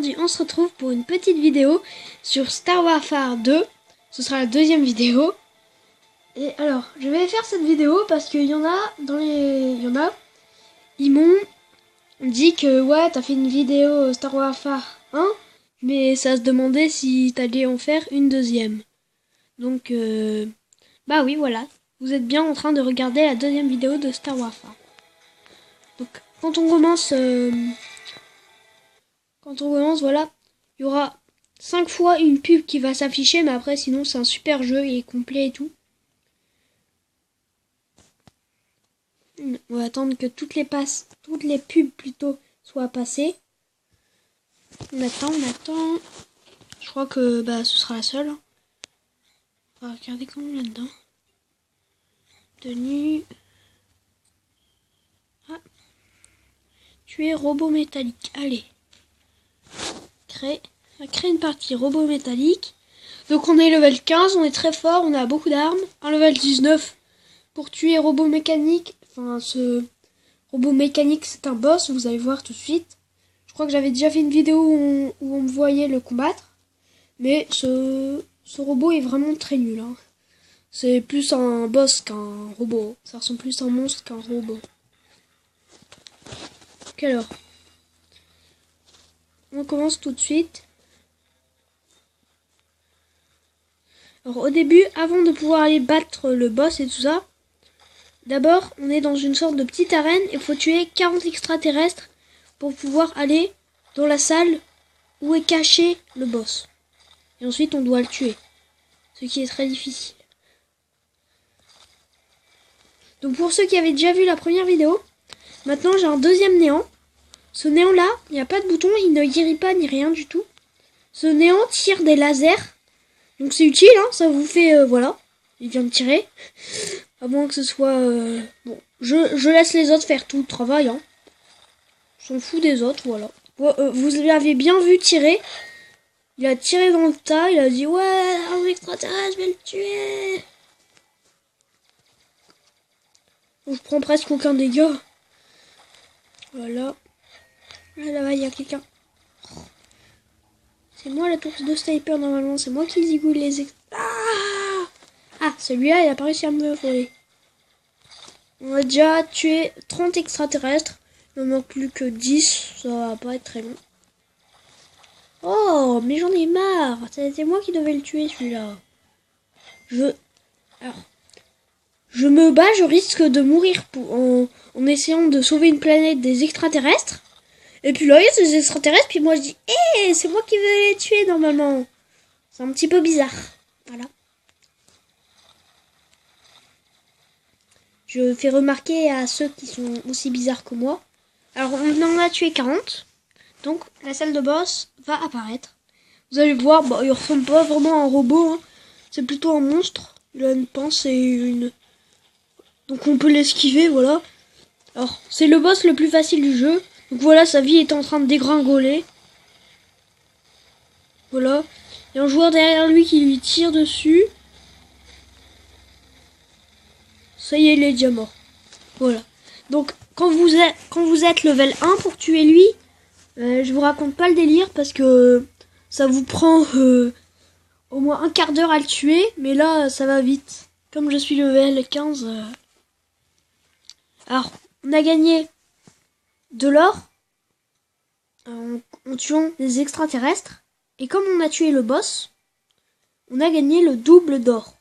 aujourd'hui on se retrouve pour une petite vidéo sur Star Warfare 2. Ce sera la deuxième vidéo. Et alors, je vais faire cette vidéo parce qu'il y en a ils m'ont dit que ouais, t'as fait une vidéo Star Warfare 1, mais ça se demandait si t'allais en faire une deuxième. Donc, bah oui, voilà. Vous êtes bien en train de regarder la deuxième vidéo de Star Warfare. Donc, quand on commence, voilà, il y aura 5 fois une pub qui va s'afficher, mais après, sinon, c'est un super jeu, il est complet et tout. On va attendre que toutes les pubs plutôt soient passées. On attend. Je crois que ce sera la seule. On va regarder comment là-dedans. Tenue. Ah. Tuer robot métallique. Allez. On va créer une partie robot métallique. Donc on est level 15, on est très fort, on a beaucoup d'armes. Un level 19 pour tuer robot mécanique. Enfin, ce robot mécanique, c'est un boss, vous allez voir tout de suite. Je crois que j'avais déjà fait une vidéo où on me voyait le combattre. Mais ce robot est vraiment très nul. Hein. C'est plus un boss qu'un robot. Ça ressemble plus à un monstre qu'un robot. Donc alors, on commence tout de suite. Alors au début, avant de pouvoir aller battre le boss et tout ça, d'abord on est dans une sorte de petite arène et il faut tuer 40 extraterrestres pour pouvoir aller dans la salle où est caché le boss. Et ensuite on doit le tuer, ce qui est très difficile. Donc pour ceux qui avaient déjà vu la première vidéo, maintenant j'ai un deuxième néant. Ce néant là, il n'y a pas de bouton, il ne guérit pas ni rien du tout. Ce néant tire des lasers. Donc c'est utile, hein, ça vous fait, voilà, il vient de tirer. À moins que ce soit... bon, je laisse les autres faire tout le travail, hein. Je s'en fous des autres, voilà. Vous l'avez bien vu tirer. Il a tiré dans le tas, il a dit, ouais, un extraterrestre, je vais le tuer. Donc, je prends presque aucun dégât. Voilà. Là-bas, il y a quelqu'un. C'est moi la tour de sniper normalement, c'est moi qui zigouille les Ah, celui-là il a pas réussi à me voler. On a déjà tué 30 extraterrestres. Il ne manque plus que 10, ça va pas être très long. Oh, mais j'en ai marre. C'est moi qui devais le tuer celui-là. Alors, je me bats, je risque de mourir en essayant de sauver une planète des extraterrestres. Et puis là, il y a ces extraterrestres, puis moi je dis, hé, c'est moi qui vais les tuer normalement. C'est un petit peu bizarre. Voilà. Je fais remarquer à ceux qui sont aussi bizarres que moi. Alors, on en a tué 40. Donc, la salle de boss va apparaître. Vous allez voir, il ressemble pas vraiment à un robot. Hein. C'est plutôt un monstre. Il a une pince et une... Donc, on peut l'esquiver, voilà. Alors, c'est le boss le plus facile du jeu. Donc voilà, sa vie est en train de dégringoler. Voilà. Il y a un joueur derrière lui qui lui tire dessus. Ça y est, il est déjà mort. Voilà. Donc, quand vous êtes level 1 pour tuer lui, je vous raconte pas le délire parce que ça vous prend au moins un quart d'heure à le tuer. Mais là, ça va vite. Comme je suis level 15. Alors, on a gagné de l'or en tuant des extraterrestres. Et comme on a tué le boss, on a gagné le double d'or.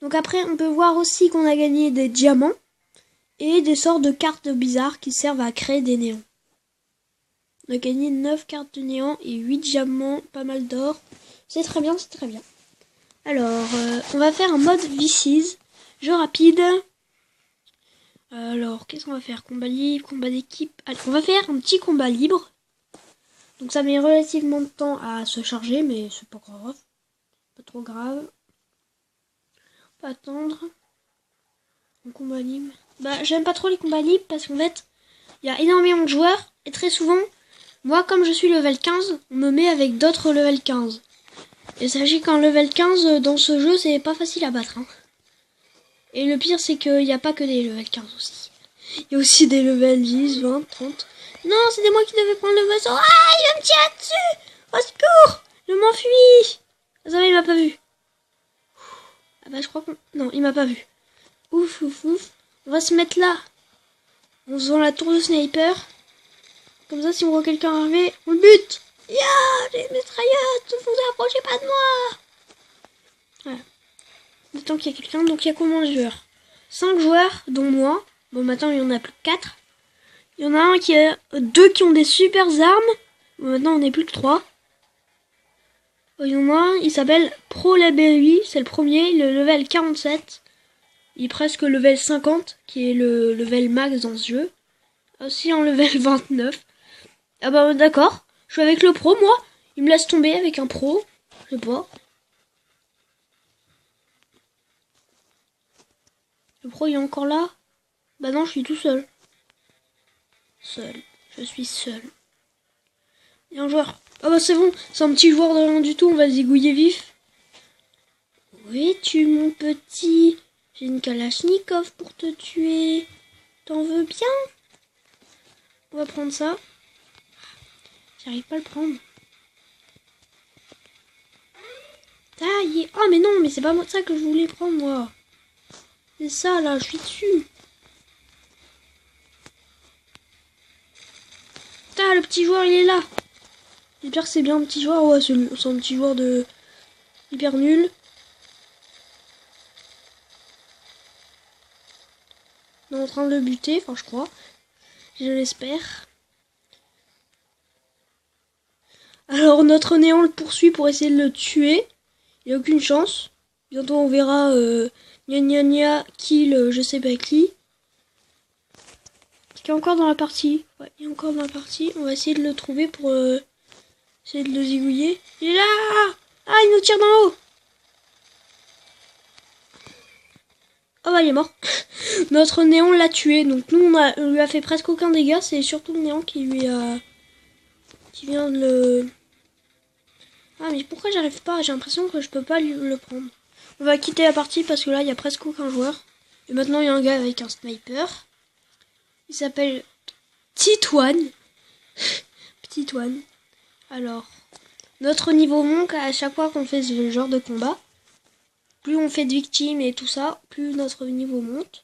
Donc après, on peut voir aussi qu'on a gagné des diamants et des sortes de cartes bizarres qui servent à créer des néants. On a gagné 9 cartes de néant et 8 diamants, pas mal d'or. C'est très bien, c'est très bien. Alors, on va faire un mode VCs, jeu rapide. Alors, qu'est-ce qu'on va faire? Combat libre, combat d'équipe. Allez, on va faire un petit combat libre. Donc ça met relativement de temps à se charger, mais c'est pas grave. Pas trop grave. On va attendre. Un combat libre. J'aime pas trop les combats libres parce qu'en fait, il y a énormément de joueurs. Et très souvent, moi comme je suis level 15, on me met avec d'autres level 15. Et sachez qu'un level 15 dans ce jeu, c'est pas facile à battre. Hein. Et le pire, c'est qu'il n'y a pas que des level 15 aussi. Il y a aussi des level 10, 20, 30. Non, c'était moi qui devais prendre le vaisseau. Ah, il Non, il m'a pas vu. Ouf, ouf, ouf. On va se mettre là. En faisant la tour de sniper. Comme ça, si on voit quelqu'un arriver, on le bute. Ya, j'ai une mitrailleuse, ne vous approchez pas de moi. Voilà. Maintenant qu'il y a quelqu'un, donc il y a combien de joueurs? 5 joueurs, dont moi. Bon, maintenant il y en a plus que 4. Il y en a un qui a 2 qui ont des super armes. Bon, maintenant on n'est plus que 3. Il y en a un, il s'appelle ProLaberry, c'est le premier, le level 47. Il est presque level 50, qui est le level max dans ce jeu. Aussi en level 29. Ah bah d'accord, je suis avec le pro moi. Il me laisse tomber avec un pro. Je sais pas. Le pro il est encore là? Bah non, je suis tout seul. Seul. Je suis seul. Il y a un joueur. Ah bah c'est bon, c'est un petit joueur de rien du tout, on va zigouiller vif. Où es-tu mon petit? J'ai une Kalachnikov pour te tuer. T'en veux bien? On va prendre ça. J'arrive pas à le prendre. Taille. Oh mais non, mais c'est pas ça que je voulais prendre moi. C'est ça là, je suis dessus. Le petit joueur il est là. J'espère que c'est bien un petit joueur. Ouais, c'est un petit joueur de hyper nul. On est en train de le buter, enfin je crois. Je l'espère. Alors notre néant le poursuit pour essayer de le tuer. Il n'y a aucune chance. Bientôt on verra gna gna gna kill je sais pas qui. Est-ce qu'il est encore dans la partie? Ouais, il est encore dans la partie. On va essayer de le trouver pour essayer de le zigouiller. Il est là! Ah, il nous tire d'en haut! Oh bah il est mort. Notre néon l'a tué. Donc nous on lui a fait presque aucun dégât. C'est surtout le néon qui lui a... qui vient de le... Ah mais pourquoi j'arrive pas? J'ai l'impression que je peux pas le prendre. On va quitter la partie parce que là il y a presque aucun joueur. Et maintenant il y a un gars avec un sniper. Il s'appelle Titouane. Titouane. Alors, notre niveau monte à chaque fois qu'on fait ce genre de combat. Plus on fait de victimes et tout ça, plus notre niveau monte.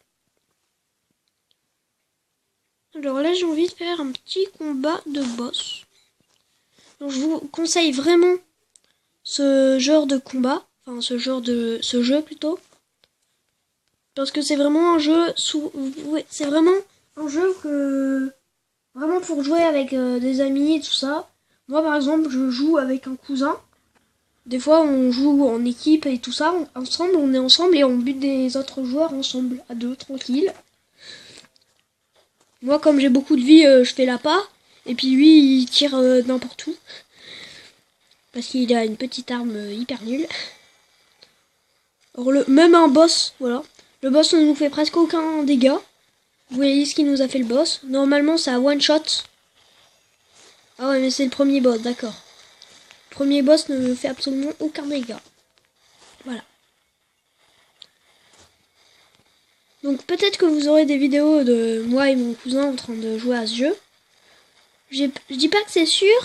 Alors là, j'ai envie de faire un petit combat de boss. Donc je vous conseille vraiment ce genre de combat. Enfin, ce jeu plutôt. Parce que c'est vraiment un jeu c'est vraiment un jeu que... Vraiment pour jouer avec des amis et tout ça. Moi, par exemple, je joue avec un cousin. Des fois, on joue en équipe et tout ça. Ensemble, on est ensemble et on bute des autres joueurs ensemble, à deux, tranquille. Moi, comme j'ai beaucoup de vie, je fais l'appât. Et puis lui, il tire n'importe où. Parce qu'il a une petite arme hyper nulle. Alors, même un boss, voilà. Le boss ne nous fait presque aucun dégât. Vous voyez ce qu'il nous a fait le boss. Normalement, c'est à one shot. Ah ouais, mais c'est le premier boss, d'accord. Le premier boss ne me fait absolument aucun dégât. Voilà. Donc peut-être que vous aurez des vidéos de moi et mon cousin en train de jouer à ce jeu. Je dis pas que c'est sûr,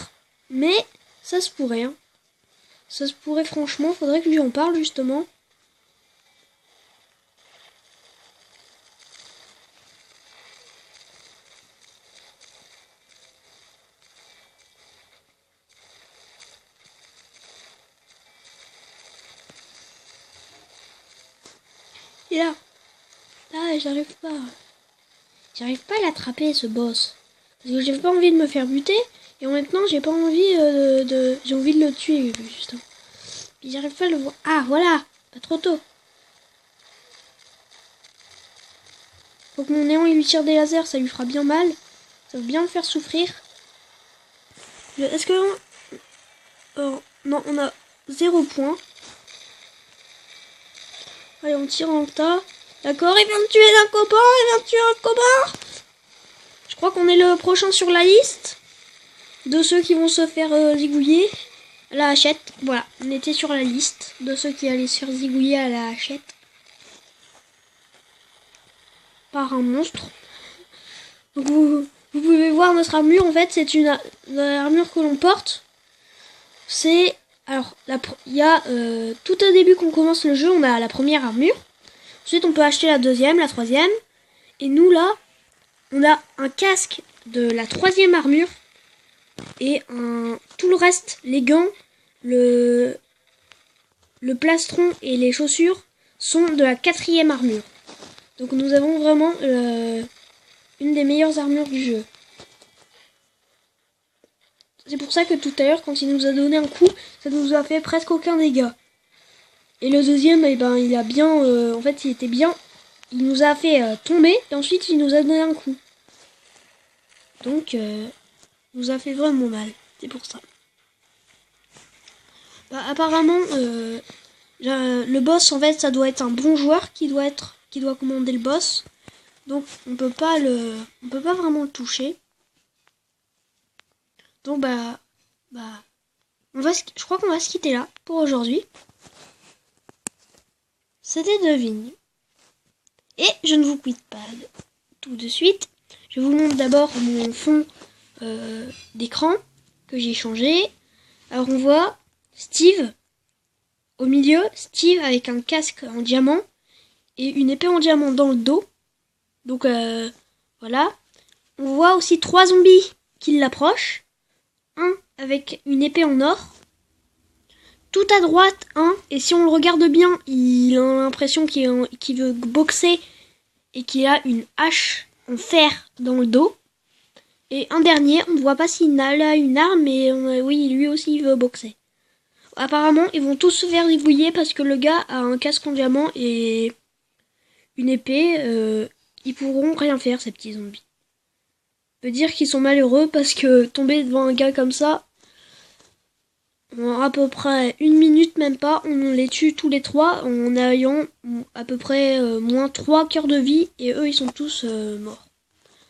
mais ça se pourrait. Hein. Ça se pourrait franchement, faudrait que lui en parle justement. Et là. Ah, j'arrive pas. J'arrive pas à l'attraper ce boss. Parce que j'ai pas envie de me faire buter. Et en même temps, j'ai pas envie j'ai envie de le tuer, justement. Puis j'arrive pas à le voir. Ah, voilà. Pas trop tôt. Faut que mon néon il lui tire des lasers, ça lui fera bien mal. Ça va bien le faire souffrir. Est-ce que... Oh, non, on a 0 point. Allez, on tire en tas. D'accord, il vient de tuer un copain, il vient de tuer un copain. Je crois qu'on est le prochain sur la liste de ceux qui vont se faire zigouiller à la hachette. Voilà, on était sur la liste de ceux qui allaient se faire zigouiller à la hachette par un monstre. Donc vous pouvez voir notre armure, en fait, c'est une armure que l'on porte. C'est... Alors, il y a tout au début qu'on commence le jeu, on a la première armure. Ensuite, on peut acheter la deuxième, la troisième. Et nous, là, on a un casque de la troisième armure. Et tout le reste, les gants, le plastron et les chaussures sont de la quatrième armure. Donc nous avons vraiment une des meilleures armures du jeu. C'est pour ça que tout à l'heure, quand il nous a donné un coup, ça nous a fait presque aucun dégât. Et le deuxième, eh ben, il a bien... en fait, il était bien... Il nous a fait tomber, et ensuite, il nous a donné un coup. Donc, il nous a fait vraiment mal. C'est pour ça. Bah, apparemment, le boss, en fait, ça doit être un bon joueur qui doit commander le boss. Donc, on peut pas vraiment le toucher. Donc, je crois qu'on va se quitter là pour aujourd'hui. C'était Devine. Et je ne vous quitte pas tout de suite. Je vous montre d'abord mon fond d'écran que j'ai changé. Alors on voit Steve au milieu, Steve avec un casque en diamant et une épée en diamant dans le dos. Donc voilà. On voit aussi 3 zombies qui l'approchent. Un avec une épée en or. Tout à droite, et si on le regarde bien, il a l'impression qu'il veut boxer et qu'il a une hache en fer dans le dos. Et un dernier, on ne voit pas s'il a une arme, mais oui, lui aussi il veut boxer. Apparemment, ils vont tous se faire zigouiller parce que le gars a un casque en diamant et une épée. Ils pourront rien faire, ces petits zombies. On peut dire qu'ils sont malheureux parce que tomber devant un gars comme ça, en à peu près 1 minute, même pas, on les tue tous les 3 en ayant à peu près moins 3 cœurs de vie et eux ils sont tous morts.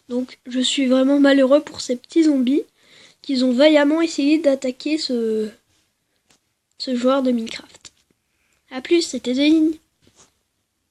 Donc je suis vraiment malheureux pour ces petits zombies qui ont vaillamment essayé d'attaquer ce joueur de Minecraft. A plus, c'était Zéline.